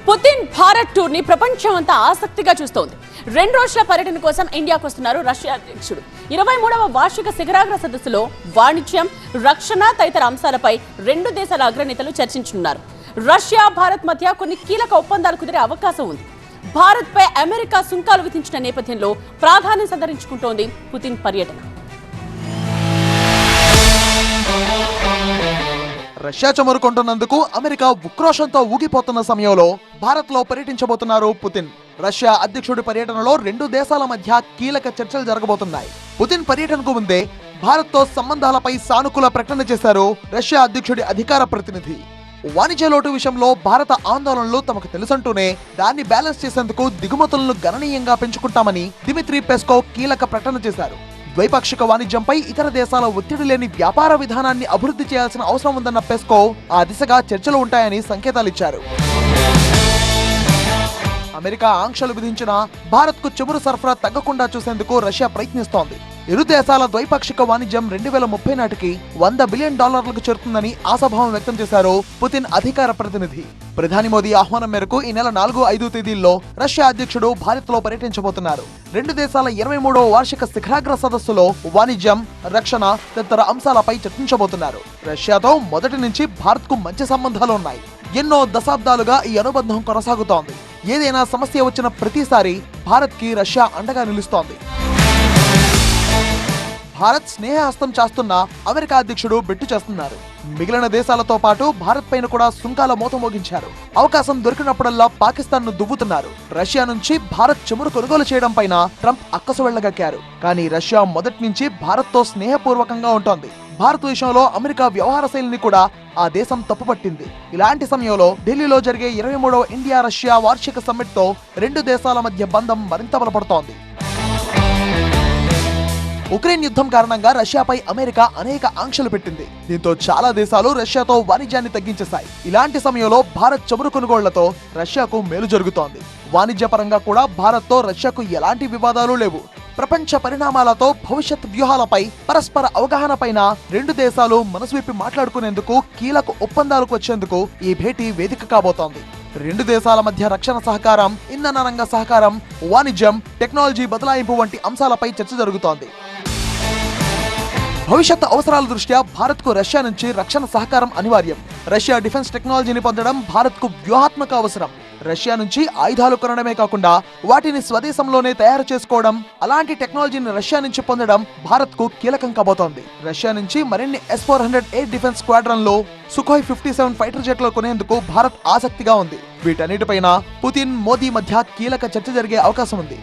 Putin Bharat tour ని ప్రపంచం అంతా ఆసక్తిగా చూస్తోంది. 2 రోజుల పర్యటన కోసం ఇండియాకు వస్తున్నారు రష్యా అధ్యక్షుడు. 23వ వార్షిక శిఖరాగ్ర సదస్సులో వాణిజ్యం, రక్షణ తదితర అంశాలపై 2 దేశాల అగ్రనేతలు చర్చించనున్నారు. రష్యా, భారత్ మధ్య కొన్ని కీలక ఒప్పందాలు కుదిరే అవకాశం ఉంది. భారత్ పై అమెరికా సుంకాలు విధించిన నేపథ్యంలో ప్రాధాన్యం సంతరించుకుంటోంది పుతిన్ పర్యటన. రష్యా చమురుకుంటున్నందుకు అమెరికా ఉక్రోషంతో ఊగిపోతున్న సమయంలో భారత్ లో పర్యటించబోతున్నారు పుతిన్. రష్యా అధ్యక్షుడి పర్యటనలో 2 దేశాల మధ్య కీలక చర్చలు జరగబోతున్నాయి. పుతిన్ పర్యటనకు ముందే భారత్ తో సంబంధాలపై సానుకూల ప్రకటన చేశారు రష్యా అధ్యక్షుడి అధికార ప్రతినిధి. వాణిజ్య లోటు విషయంలో భారత ఆందోళనలు తమకు తెలుసంటూనే దాన్ని బ్యాలెన్స్ చేసేందుకు దిగుమతులను గణనీయంగా పెంచుకుంటామని దిమిత్రీ పెస్కోవ్ కీలక ప్రకటన చేశారు. ద్వైపాక్షిక వాణిజ్యంపై ఇతర దేశాల ఒత్తిడి లేని వ్యాపార విధానాన్ని అభివృద్ధి చేయాల్సిన అవసరం ఉందన్న పెస్కోవ్ ఆ దిశగా చర్చలు ఉంటాయని సంకేతాలిచ్చారు. అమెరికా ఆంక్షలు విధించినా భారత్కు చమురు సరఫరా తగ్గకుండా చూసేందుకు రష్యా ప్రయత్నిస్తోంది. ఇరు దేశాల ద్వైపాక్షిక వాణిజ్యం 2030 నాటికి $100 బిలియన్ చేరుతుందని ఆశాభావం వ్యక్తం చేశారు పుతిన్ అధికార ప్రతినిధి. ప్రధాని మోదీ ఆహ్వానం మేరకు ఈ నెల 4, 5 తేదీల్లో రష్యా అధ్యక్షుడు భారత్ లో పర్యటించబోతున్నారు. 2 దేశాల 23వ వార్షిక శిఖరాగ్ర సదస్సులో వాణిజ్యం, రక్షణ తదితర అంశాలపై చర్చించబోతున్నారు. రష్యాతో మొదటి నుంచి భారత్ కు మంచి సంబంధాలు ఉన్నాయి. ఎన్నో దశాబ్దాలుగా ఈ అనుబంధం కొనసాగుతోంది. ఏదైనా సమస్య వచ్చిన ప్రతిసారి భారత్ కి రష్యా అండగా నిలుస్తోంది. భారత్ స్నేహహస్తం చేస్తున్న అమెరికా అధ్యక్షుడు బెట్టు చేస్తున్నారు. మిగిలిన దేశాలతో పాటు భారత్ పైన కూడా సుంకాల మోత మోగించారు. అవకాశం దొరికినప్పుడల్లా పాకిస్తాన్ ను దువ్వుతున్నారు. రష్యా నుంచి భారత్ చమురు కొనుగోలు చేయడం పైన ట్రంప్ అక్కసు వెళ్లగక్కారు. కానీ రష్యా మొదటి నుంచి భారత్ తో స్నేహపూర్వకంగా ఉంటోంది. భారత్ విషయంలో అమెరికా వ్యవహార శైలిని కూడా ఆ దేశం తప్పుపట్టింది. ఇలాంటి సమయంలో ఢిల్లీలో జరిగే 23వ ఇండియా రష్యా వార్షిక సమ్మిట్ తో 2 దేశాల మధ్య బంధం మరింత బలపడుతోంది. ఉక్రెయిన్ యుద్ధం కారణంగా రష్యాపై అమెరికా అనేక ఆంక్షలు పెట్టింది. దీంతో చాలా దేశాలు రష్యాతో వాణిజ్యాన్ని తగ్గించేశాయి. ఇలాంటి సమయంలో భారత్ చమురు కొనుగోళ్లతో రష్యాకు మేలు జరుగుతోంది. వాణిజ్యపరంగా కూడా భారత్ తో రష్యాకు ఎలాంటి వివాదాలు లేవు. ప్రపంచ పరిణామాలతో భవిష్యత్ వ్యూహాలపై పరస్పర అవగాహన పైన 2 దేశాలు మనసు విప్పి మాట్లాడుకునేందుకు కీలక ఒప్పందాలకు వచ్చేందుకు ఈ భేటీ వేదిక కాబోతోంది. 2 దేశాల మధ్య రక్షణ సహకారం, ఇంధన రంగ సహకారం, వాణిజ్యం, టెక్నాలజీ బదలాయింపు వంటి అంశాలపై చర్చ జరుగుతోంది. భవిష్యత్ అవసరాల దృష్ట్యా భారత్ కు రష్యా నుంచి రక్షణ సహకారం అనివార్యం. రష్యా డిఫెన్స్ టెక్నాలజీని పొందడం భారత్ కు వ్యూహాత్మక అవసరం. రష్యా నుంచి ఆయుధాలు కొనడమే కాకుండా వాటిని స్వదేశంలోనే తయారు చేసుకోవడం, అలాంటి టెక్నాలజీని రష్యా నుంచి పొందడం భారత్ కు కీలకం కాబోతోంది. రష్యా నుంచి మరిన్ని S-400 ఎయిర్ డిఫెన్స్ స్క్వాడ్రన్లు, సుఖోయ్ 57 ఫైటర్ జెట్లు కొనేందుకు భారత్ ఆసక్తిగా ఉంది. వీటన్నిటిపైన పుతిన్, మోదీ మధ్య కీలక చర్చ జరిగే అవకాశం ఉంది.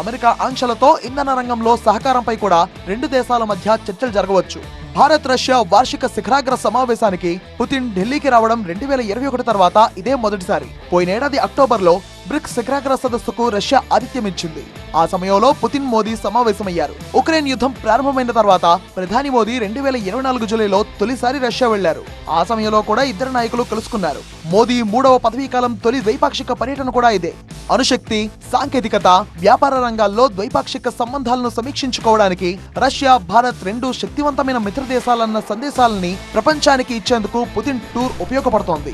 అమెరికా ఆంక్షలతో ఇంధన రంగంలో సహకారంపై కూడా 2 దేశాల మధ్య చర్చలు జరగవచ్చు. భారత్ రష్యా వార్షిక శిఖరాగ్ర సమావేశానికి పుతిన్ ఢిల్లీకి రావడం 2021 తర్వాత ఇదే మొదటిసారి. పోయినేడాది అక్టోబర్లో బ్రిక్స్ శిఖరాగ్ర సదస్సుకు రష్యా ఆతిథ్యమిచ్చింది. ఆ సమయంలో పుతిన్, మోదీ సమావేశమయ్యారు. ఉక్రెయిన్ యుద్ధం ప్రారంభమైన తర్వాత ప్రధాని మోదీ 2024 జూలైలో తొలిసారి రష్యా వెళ్లారు. ఆ సమయంలో కూడా ఇద్దరు నాయకులు కలుసుకున్నారు. మోదీ 3వ పదవీకాలం తొలి ద్వైపాక్షిక పర్యటన కూడా ఇదే. అణుశక్తి, సాంకేతికత, వ్యాపార రంగాల్లో ద్వైపాక్షిక సంబంధాలను సమీక్షించుకోవడానికి రష్యా, భారత్ 2 శక్తివంతమైన మిత్ర దేశాలన్న సందేశాలని ప్రపంచానికి ఇచ్చేందుకు పుతిన్ టూర్ ఉపయోగపడుతోంది.